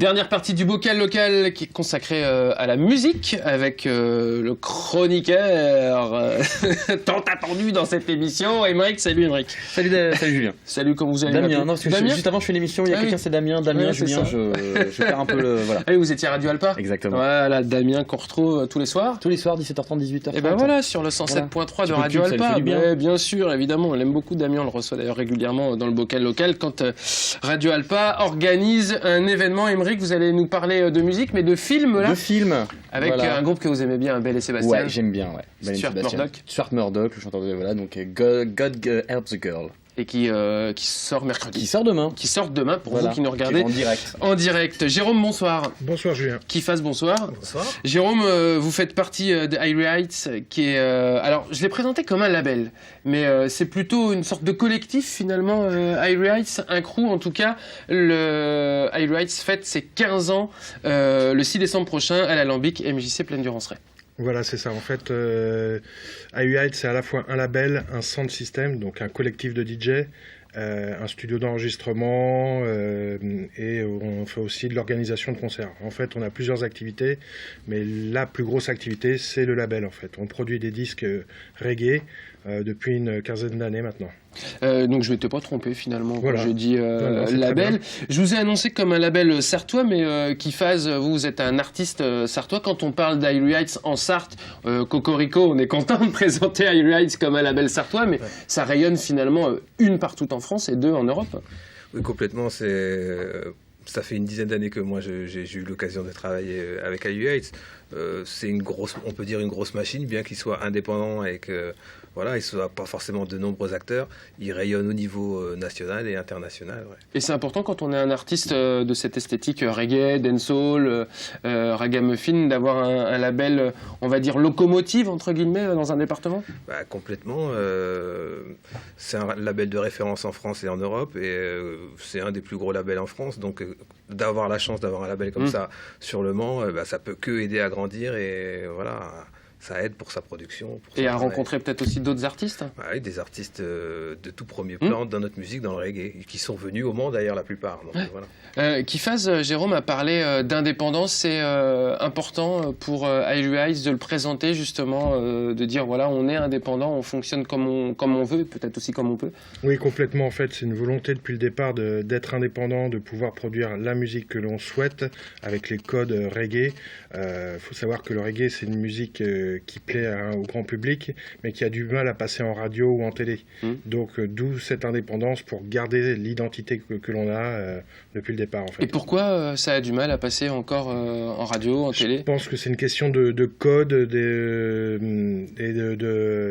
Dernière partie du bocal local qui est consacrée à la musique avec le chroniqueur tant attendu dans cette émission, Aymeric. Salut Aymeric. Salut Julien. Salut, comment vous allez? Damien, non, parce que Damien, juste avant je fais l'émission, il y a quelqu'un, c'est Damien, ouais, Julien, je perds un peu le... Voilà. Ah oui, vous étiez à Radio Alpa. Exactement. Voilà, Damien qu'on retrouve tous les soirs. Tous les soirs, 17h30, 18h30. Et ben voilà, sur le 107.3 de Radio Alpa. Bien sûr, évidemment, on l'aime beaucoup. Damien, on le reçoit d'ailleurs régulièrement dans le bocal local quand Radio Alpa organise un événement. Aymeric, vous allez nous parler de musique, mais de films là. De films. Avec un groupe que vous aimez bien, Belle et Sébastien. Ouais, j'aime bien, ouais. Stuart Murdoch. Stuart Murdoch, le chanteur de... Voilà, donc God Help the Girl. Et qui sort mercredi. Qui sort demain. Qui sort demain pour vous qui nous regardez. En direct. En direct. Jérôme, bonsoir. Bonsoir Julien. Kifas, bonsoir. Bonsoir. Jérôme, vous faites partie de Irie Heights, qui est... alors, je l'ai présenté comme un label, mais c'est plutôt une sorte de collectif finalement, Irie Heights, un crew en tout cas. Le Irie Heights fête ses 15 ans le 6 décembre prochain à l'Alambic MJC Plaine du Ranceret. Voilà, c'est ça. En fait, Irie Heights, c'est à la fois un label, un sound system, donc un collectif de DJ, un studio d'enregistrement, et on fait aussi de l'organisation de concerts. En fait, on a plusieurs activités, mais la plus grosse activité, c'est le label, en fait. On produit des disques reggae depuis une quinzaine d'années maintenant. Donc je ne m'étais pas trompé finalement quand je dis non, label. Je vous ai annoncé comme un label sartois, mais Kifas, vous êtes un artiste sartois. Quand on parle d'Irie Heights en Sarthe, Cocorico, on est content de présenter Irie Heights comme un label sartois, mais ça rayonne finalement une partout en France et deux en Europe. Oui, complètement. Ça fait une dizaine d'années que moi j'ai eu l'occasion de travailler avec Irie Heights. C'est on peut dire une grosse machine, bien qu'il soit indépendant et que voilà, il ne soit pas forcément de nombreux acteurs. Il rayonne au niveau national et international. Ouais. Et c'est important quand on est un artiste de cette esthétique reggae, dancehall, ragamuffin, d'avoir un label, on va dire locomotive entre guillemets, dans un département. Complètement. C'est un label de référence en France et en Europe, et c'est un des plus gros labels en France. Donc d'avoir la chance d'avoir un label comme ça sur le Mans, ça peut que aider à grandir et voilà. Ça aide pour sa production. Et à rencontrer peut-être aussi d'autres artistes. Oui, des artistes de tout premier plan dans notre musique, dans le reggae, qui sont venus au Mans d'ailleurs la plupart. Donc, voilà. Kifas, Jérôme a parlé d'indépendance. C'est important pour Irie Heights de le présenter justement, de dire voilà, on est indépendant, on fonctionne comme on veut, peut-être aussi comme on peut. Oui, complètement. En fait, c'est une volonté depuis le départ d'être indépendant, de pouvoir produire la musique que l'on souhaite avec les codes reggae. Faut savoir que le reggae, c'est une musique qui plaît au grand public, mais qui a du mal à passer en radio ou en télé. Donc, d'où cette indépendance pour garder l'identité que l'on a depuis le départ. En fait. Et pourquoi ça a du mal à passer encore en radio, en télé ? Je pense que c'est une question de code et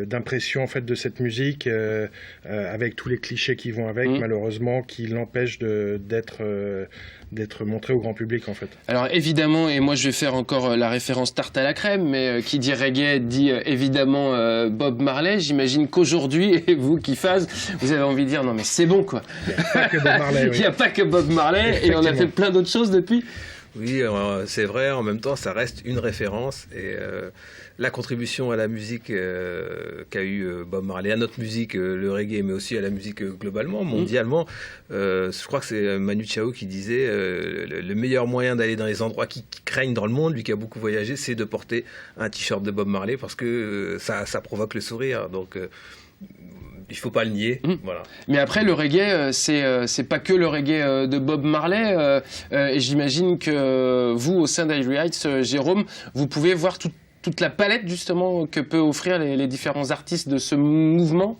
d'impression en fait, de cette musique, avec tous les clichés qui vont avec, malheureusement, qui l'empêchent d'être montré au grand public en fait. Alors évidemment, et moi je vais faire encore la référence tarte à la crème, mais qui dit reggae dit évidemment Bob Marley. J'imagine qu'aujourd'hui, et vous Kifas, vous avez envie de dire non mais c'est bon quoi. Il n'y a pas que Bob Marley. Il n'y a pas que Bob Marley et on a fait plein d'autres choses depuis. Oui, c'est vrai, en même temps ça reste une référence et la contribution à la musique qu'a eu Bob Marley, à notre musique, le reggae, mais aussi à la musique globalement, mondialement. Je crois que c'est Manu Chao qui disait le meilleur moyen d'aller dans les endroits qui craignent dans le monde, lui qui a beaucoup voyagé, c'est de porter un t-shirt de Bob Marley parce que ça provoque le sourire. Donc il faut pas le nier. Voilà. Mais après, le reggae, c'est pas que le reggae de Bob Marley. Et j'imagine que vous, au sein d'Irie Heights, Jérôme, vous pouvez voir toute la palette justement que peut offrir les différents artistes de ce mouvement.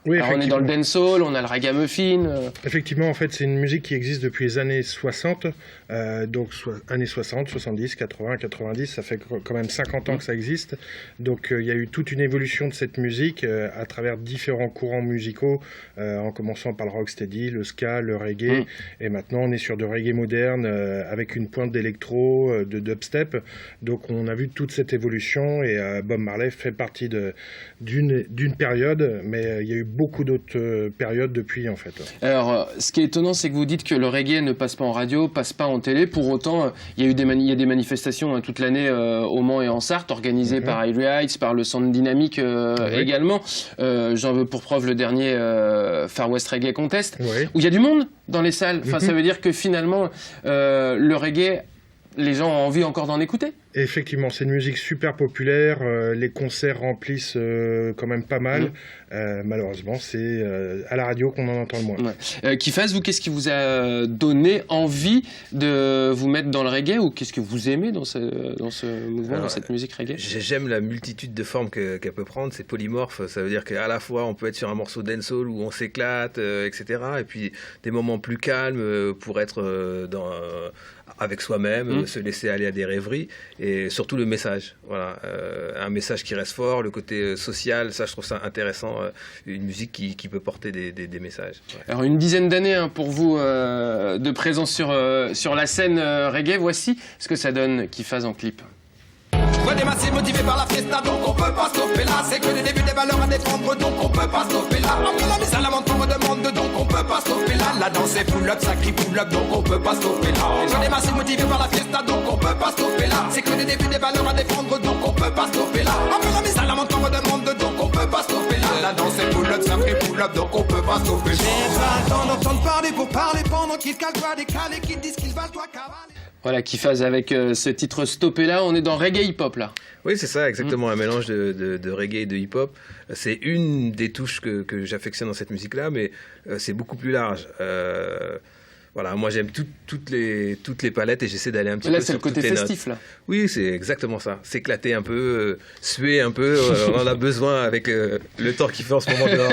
Oui, alors on est dans le dancehall, on a le ragamuffin. Effectivement, en fait, c'est une musique qui existe depuis les années 60. Donc, années 60, 70, 80, 90, ça fait quand même 50 ans que ça existe. Donc, il y a eu toute une évolution de cette musique à travers différents courants musicaux, en commençant par le rocksteady, le ska, le reggae. Et maintenant, on est sur de reggae moderne avec une pointe d'électro, de dubstep. Donc, on a vu toute cette évolution et Bob Marley fait partie d'une période, mais il y a eu beaucoup d'autres périodes depuis en fait. Alors, ce qui est étonnant, c'est que vous dites que le reggae ne passe pas en radio, passe pas en télé. Pour autant, il y a eu il y a des manifestations toute l'année au Mans et en Sarthe, organisées par Ivory Heights, par le Centre Dynamique également. J'en veux pour preuve le dernier Far West Reggae Contest, où il y a du monde dans les salles. Enfin, ça veut dire que finalement, le reggae, les gens ont envie encore d'en écouter. Et effectivement, c'est une musique super populaire. Les concerts remplissent quand même pas mal. Malheureusement, c'est à la radio qu'on en entend le moins. Kifaz, vous, qu'est-ce qui vous a donné envie de vous mettre dans le reggae, ou qu'est-ce que vous aimez dans ce mouvement, dans cette musique reggae? J'aime la multitude de formes qu'elle peut prendre. C'est polymorphe. Ça veut dire qu'à la fois, on peut être sur un morceau dancehall où on s'éclate, etc. Et puis des moments plus calmes pour être avec soi-même, se laisser aller à des rêveries. Et surtout le message, voilà, un message qui reste fort, le côté social, ça je trouve ça intéressant, une musique qui peut porter des messages. Ouais. Alors une dizaine d'années pour vous de présence sur la scène reggae, voici ce que ça donne Kifaz en clip. Des massifs motivés par la fiesta, donc on peut pas stopper là. C'est que le début des valeurs à défendre, donc on peut pas stopper là. Après la mise à la menthe on me demande, donc on peut pas stopper là. La danse est pull up, ça crie pull up, donc on peut pas stopper là. Des massifs motivés par la fiesta, donc on peut pas stopper là. C'est que le début des valeurs à défendre, donc on peut pas stopper là. Après la mise à la menthe on me demande, donc on peut pas stopper là. La danse est pull up, ça crie pull up, donc on peut pas stopper. J'ai pas le temps d'entendre parler pour parler pendant qu'ils calent toi décalé, qu'ils disent qu'ils veulent toi cavaler. Voilà, Kifaz avec ce titre Stoppé là, on est dans reggae hip-hop là. Oui, c'est ça, exactement, un mélange de reggae et de hip-hop. C'est une des touches que j'affectionne dans cette musique-là, mais c'est beaucoup plus large. Voilà, moi j'aime toutes les palettes et j'essaie d'aller un petit peu sur toutes les notes. Là, c'est le côté festif, là. Oui, c'est exactement ça. S'éclater un peu, suer un peu, on en a besoin avec le temps qu'il fait en ce moment dehors.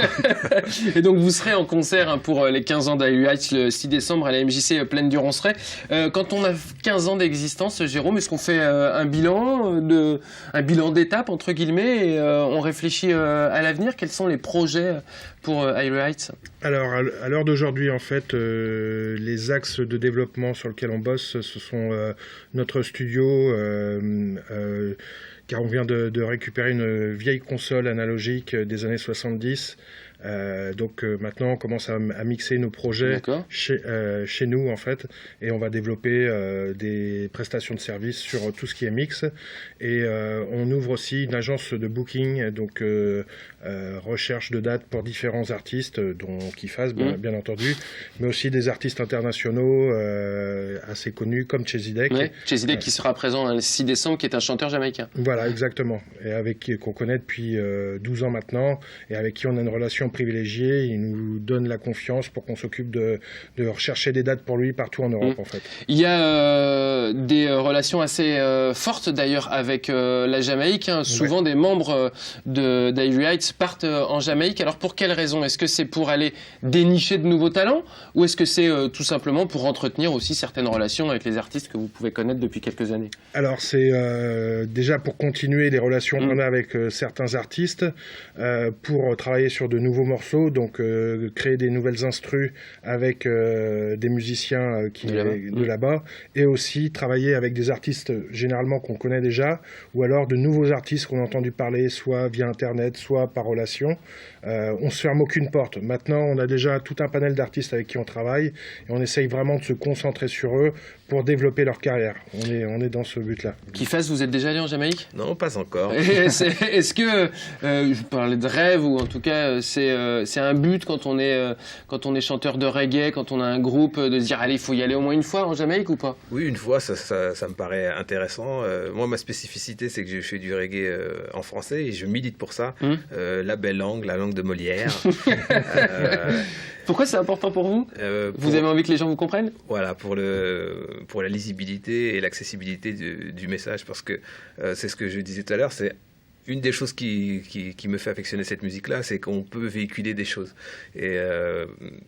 Et donc vous serez en concert pour les 15 ans d'Ivory Heights le 6 décembre à la MJC Plaine du Ronceret. Quand on a 15 ans d'existence, Jérôme, est-ce qu'on fait un bilan d'étape entre guillemets, et on réfléchit à l'avenir? Quels sont les projets pour Ivory Heights? Alors, à l'heure d'aujourd'hui, en fait, les axes de développement sur lesquels on bosse, ce sont notre studio, car on vient de récupérer une vieille console analogique des années 70. Donc maintenant on commence à mixer nos projets chez nous en fait, et on va développer des prestations de services sur tout ce qui est mix, et on ouvre aussi une agence de booking, donc recherche de dates pour différents artistes, dont Kifaz bien entendu, mais aussi des artistes internationaux assez connus comme Chezidek. Chezidek qui sera présent le 6 décembre, qui est un chanteur jamaïcain. Voilà, exactement, et qu'on connaît depuis 12 ans maintenant, et avec qui on a une relation privilégié. Il nous donne la confiance pour qu'on s'occupe de rechercher des dates pour lui partout en Europe en fait. Il y a des relations assez fortes d'ailleurs avec la Jamaïque, souvent des membres d'Ivory Heights partent en Jamaïque. Alors pour quelles raisons? Est-ce que c'est pour aller dénicher de nouveaux talents, ou est-ce que c'est tout simplement pour entretenir aussi certaines relations avec les artistes que vous pouvez connaître depuis quelques années? Alors c'est déjà pour continuer les relations qu'on a avec certains artistes, pour travailler sur de nouveaux morceaux, donc créer des nouvelles instrus avec des musiciens de là-bas, et aussi travailler avec des artistes généralement qu'on connaît déjà, ou alors de nouveaux artistes qu'on a entendu parler soit via internet, soit par relation. On se ferme aucune porte. Maintenant, on a déjà tout un panel d'artistes avec qui on travaille, et on essaye vraiment de se concentrer sur eux pour développer leur carrière. On est dans ce but-là. Kifaz, vous êtes déjà allé en Jamaïque? Non, pas encore. Est-ce que, je parlais de rêve, ou en tout cas, c'est un but quand on est chanteur de reggae, quand on a un groupe, de se dire, allez, il faut y aller au moins une fois en Jamaïque ou pas? Oui, une fois, ça me paraît intéressant. Moi, ma spécificité, c'est que je fais du reggae en français, et je milite pour ça. La belle langue, la langue de Molière. Pourquoi c'est important pour vous? Vous avez envie que les gens vous comprennent? Voilà, pour la lisibilité et l'accessibilité du message, parce que c'est ce que je disais tout à l'heure, c'est une des choses qui me fait affectionner cette musique-là, c'est qu'on peut véhiculer des choses. Et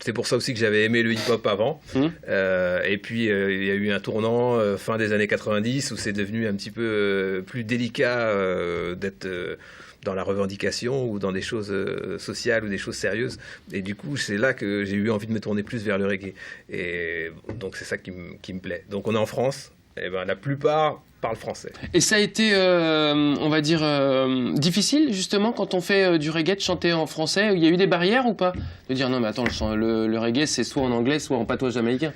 c'est pour ça aussi que j'avais aimé le hip-hop avant. Et puis, il y a eu un tournant fin des années 90 où c'est devenu un petit peu plus délicat d'être dans la revendication ou dans des choses sociales ou des choses sérieuses. Et du coup, c'est là que j'ai eu envie de me tourner plus vers le reggae. Et donc, c'est ça qui me plaît. Donc, on est en France. eh ben, la plupart parlent français. Et ça a été, on va dire, difficile justement quand on fait du reggae de chanter en français. Il y a eu des barrières ou pas? De dire non mais attends, le reggae c'est soit en anglais, soit en patois jamaïcain.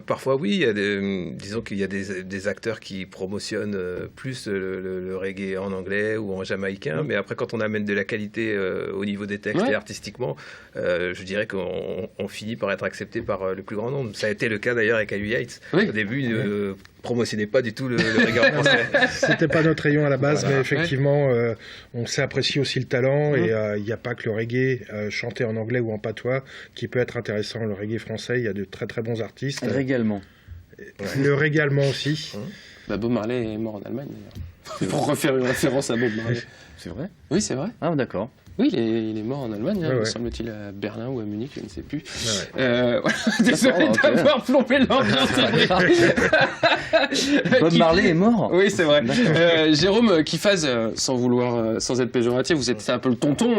Parfois oui, il y a disons qu'il y a des acteurs qui promotionnent plus le reggae en anglais ou en jamaïcain, mais après quand on amène de la qualité au niveau des textes et artistiquement, je dirais qu'on finit par être accepté par le plus grand nombre. Ça a été le cas d'ailleurs avec Ayu Yates. Au début, il ne promotionnait pas du tout le reggae en français. C'était pas notre rayon à la base, mais effectivement, on sait apprécier aussi le talent et il n'y a pas que le reggae chanté en anglais ou en patois qui peut être intéressant. Le reggae français, il y a de très très bons artistes. Régalement. Le reggae allemand aussi. Bob Marley est mort en Allemagne d'ailleurs. Pour refaire une référence à Bob Marley. C'est vrai? Oui, c'est vrai. Ah, d'accord. Oui, il est mort en Allemagne, me semble-t-il, à Berlin ou à Munich, je ne sais plus. Désolé d'avoir plombé l'ambiance. Bob Marley est mort? Oui, c'est vrai. Jérôme Kiffaz, sans être péjoratif, vous êtes un peu le tonton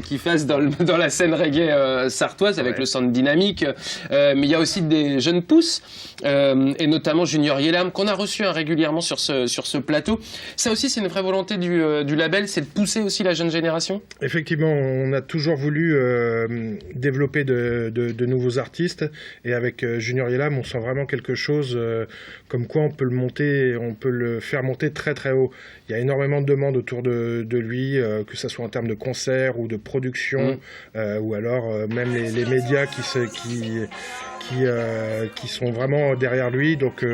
Kiffaz dans la scène reggae sartoise avec le sound dynamique. Mais il y a aussi des jeunes pousses, et notamment Junior Yellam, qu'on a reçu régulièrement sur ce plateau. Ça aussi, c'est une vraie volonté du label, c'est de pousser aussi la jeune génération. Effectivement, on a toujours voulu développer de nouveaux artistes et avec Junior Yellam, on sent vraiment quelque chose comme quoi on peut le faire monter très très haut. Il y a énormément de demandes autour de lui, que ce soit en termes de concerts ou de production, ou alors même les médias qui sont vraiment derrière lui. Donc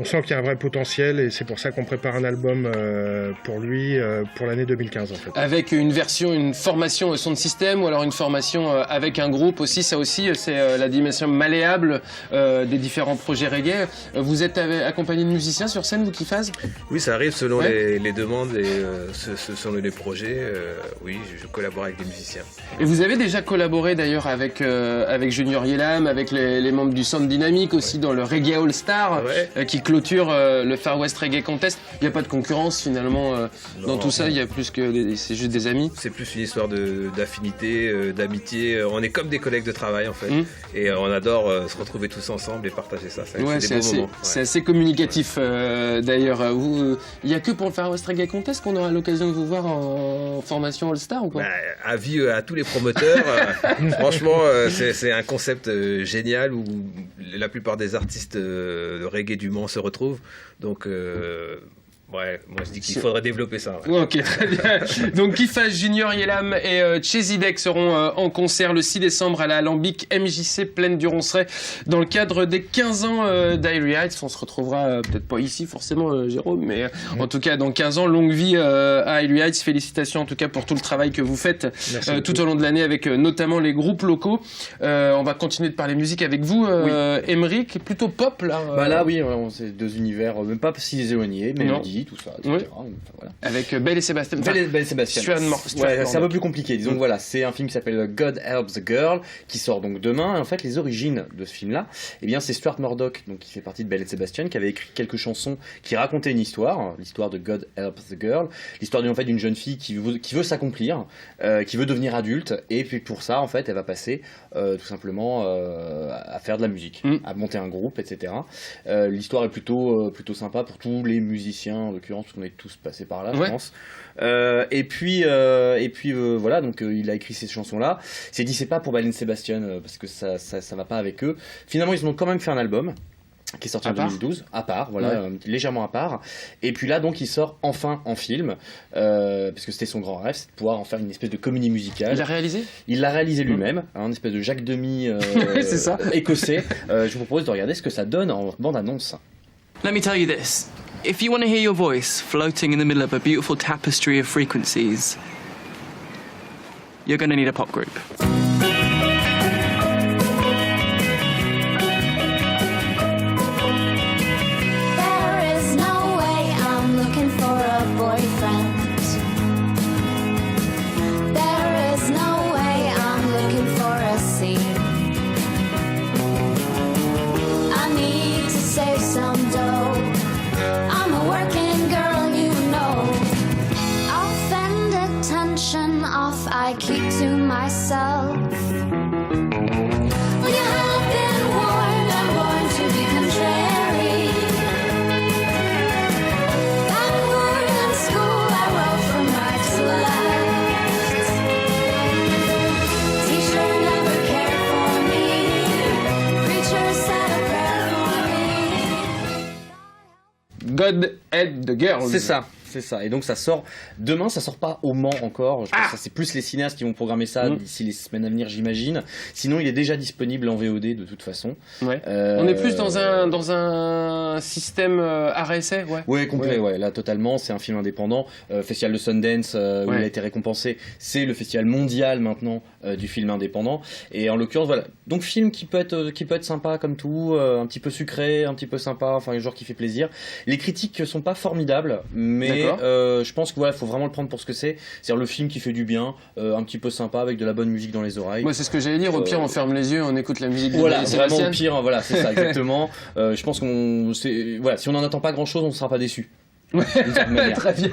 on sent qu'il y a un vrai potentiel et c'est pour ça qu'on prépare un album pour lui pour l'année 2015 en fait. Avec une formation son de système ou alors une formation avec un groupe aussi, ça aussi c'est la dimension malléable des différents projets reggae. Vous êtes accompagné de musiciens sur scène, vous Kiffaz? Oui, ça arrive selon les demandes et selon les projets. Oui, je collabore avec des musiciens. Et vous avez déjà collaboré d'ailleurs avec Junior Yellam, avec les membres du Sound Dynamique aussi dans le Reggae All Star qui clôture le Far West Reggae Contest. Il n'y a pas de concurrence finalement dans tout ça, il y a plus que c'est juste des amis. C'est plus une histoire d'affinité, d'amitié. On est comme des collègues de travail en fait. Et on adore se retrouver tous ensemble et partager ça. C'est des bons moments. C'est assez communicatif d'ailleurs. Il n'y a que pour le Far West Reggae Contest qu'on aura l'occasion de vous voir en formation All Star ou quoi? Avis à tous les promoteurs. Franchement, c'est un concept génial où la plupart des artistes de reggae du Mans se retrouvent. Donc ouais, moi je dis qu'il faudrait développer ça. Ok, très bien. Donc Kiffaz, Junior Yellam et Chezidek seront en concert le 6 décembre à la Alambic MJC Plaine du Ronceret dans le cadre des 15 ans d'Airy Heights. On se retrouvera peut-être pas ici forcément Jérôme, mais en tout cas dans 15 ans, longue vie à Airy Heights. Félicitations en tout cas pour tout le travail que vous faites tout au long de l'année avec notamment les groupes locaux. On va continuer de parler musique avec vous, Emeric, plutôt pop là. Là oui, c'est deux univers même pas si éloignés, mélodie, tout ça, etc. Enfin, voilà. Avec Belle et Sébastien. Belle et Sébastien. C'est un peu plus compliqué. Disons que voilà, c'est un film qui s'appelle God Help the Girl, qui sort donc demain. Et en fait, les origines de ce film-là, c'est Stuart Murdoch, donc qui fait partie de Belle et Sébastien, qui avait écrit quelques chansons qui racontaient une histoire, l'histoire de God Help the Girl, l'histoire d'une jeune fille qui veut s'accomplir, qui veut devenir adulte, et puis pour ça, en fait, elle va passer tout simplement à faire de la musique, à monter un groupe, etc. L'histoire est plutôt sympa pour tous les musiciens, en l'occurrence, parce qu'on est tous passés par là, je pense. Et puis voilà, donc il a écrit ces chansons-là. Il s'est dit c'est pas pour Belle et Sébastien parce que ça va pas avec eux. Finalement, ils ont quand même fait un album qui est sorti en 2012, à part, légèrement à part. Et puis là, donc, il sort enfin en film, parce que c'était son grand rêve, c'est de pouvoir en faire une espèce de comédie musicale. Il l'a réalisé? Il l'a réalisé lui-même, une espèce de Jacques Demy c'est ça. écossais. Je vous propose de regarder ce que ça donne en bande-annonce. Let me tell you this. If you want to hear your voice floating in the middle of a beautiful tapestry of frequencies, you're going to need a pop group. I keep to myself. Well, you have been warned, I'm born to be contrary. God Help the Girls. C'est ça. Et donc ça sort demain, ça sort pas au Mans encore. Je pense que c'est plus les cinéastes qui vont programmer ça d'ici les semaines à venir, j'imagine. Sinon, il est déjà disponible en VOD de toute façon. Ouais. On est plus dans un système RSA, ouais. Ouais, complet, ouais. Là, totalement. C'est un film indépendant. Festival de Sundance, où il a été récompensé. C'est le festival mondial maintenant du film indépendant. Et en l'occurrence, voilà. Donc, film qui peut être sympa comme tout, un petit peu sucré, un petit peu sympa, enfin, un genre qui fait plaisir. Les critiques sont pas formidables, mais je pense que voilà, faut vraiment le prendre pour ce que c'est. C'est-à-dire le film qui fait du bien, un petit peu sympa avec de la bonne musique dans les oreilles. Moi, c'est ce que j'allais dire. Au pire, on ferme les yeux, on écoute la musique. Voilà, vraiment au pire. Voilà, c'est ça exactement. Je pense si on n'en attend pas grand-chose, on ne sera pas déçu. Ouais, très bien.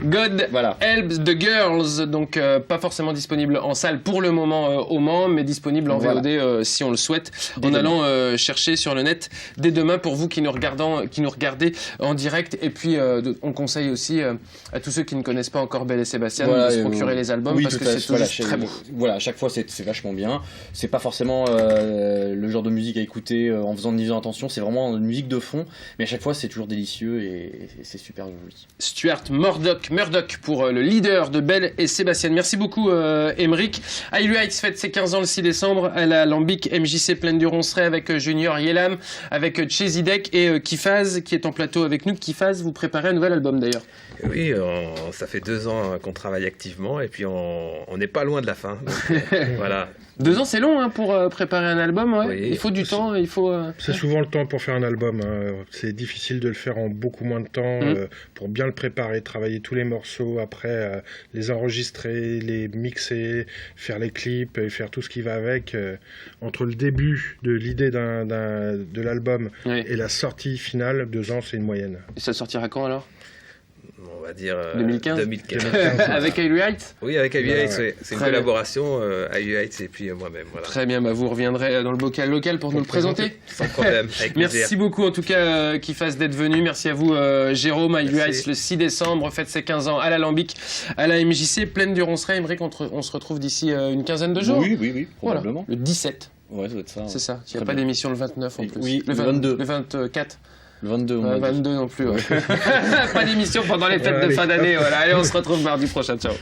God Help the Girls, donc pas forcément disponible en salle pour le moment au Mans, mais disponible en VOD si on le souhaite, en allant chercher sur le net dès demain pour vous qui nous regardez en direct. Et puis on conseille aussi à tous ceux qui ne connaissent pas encore Belle et Sébastien de se procurer les albums parce que c'est très beau. Voilà, à chaque fois c'est vachement bien. C'est pas forcément le genre de musique à écouter en faisant de attention, c'est vraiment une musique de fond, mais à chaque fois c'est toujours délicieux et c'est super joli. Stuart Murdoch pour le leader de Belle et Sébastien. Merci beaucoup Émeric. High Heights fête ses 15 ans le 6 décembre à l'Alambic MJC Plaine du Ronceret avec Junior Yelam, avec Chezidek et Kifaz qui est en plateau avec nous. Kifaz, vous préparez un nouvel album d'ailleurs. Oui, ça fait 2 ans qu'on travaille activement et puis on n'est pas loin de la fin. Donc, voilà. 2 ans, c'est long pour préparer un album. Ouais. Oui, il faut du temps. C'est souvent le temps pour faire un album. C'est difficile de le faire en beaucoup moins de temps pour bien le préparer, travailler tous les morceaux, après les enregistrer, les mixer, faire les clips et faire tout ce qui va avec. Entre le début de l'idée de l'album et la sortie finale, 2 ans, c'est une moyenne. Et ça sortira quand alors ? On va dire 2015. Avec High Heights. Oui, avec High Heights, c'est une collaboration, High Heights et puis moi-même. Voilà. Très bien, vous reviendrez dans le bocal local pour nous le présenter. Sans problème, avec plaisir. Merci beaucoup en tout cas Kifaz d'être venu. Merci à vous Jérôme. High Heights le 6 décembre, fête ses 15 ans à l'Alambic, à la MJC, Plaine du Ronceret. Émeric, on se retrouve d'ici une quinzaine de jours. Oui, probablement. Voilà, le 17. Ouais, ça doit être ça. C'est ça, il n'y a pas d'émission le 29 en plus. Oui, le 22. Le 24. Le 22, 22 non plus. Ouais. Pas d'émission pendant les fêtes de fin d'année. Voilà. Allez, on se retrouve mardi prochain. Ciao.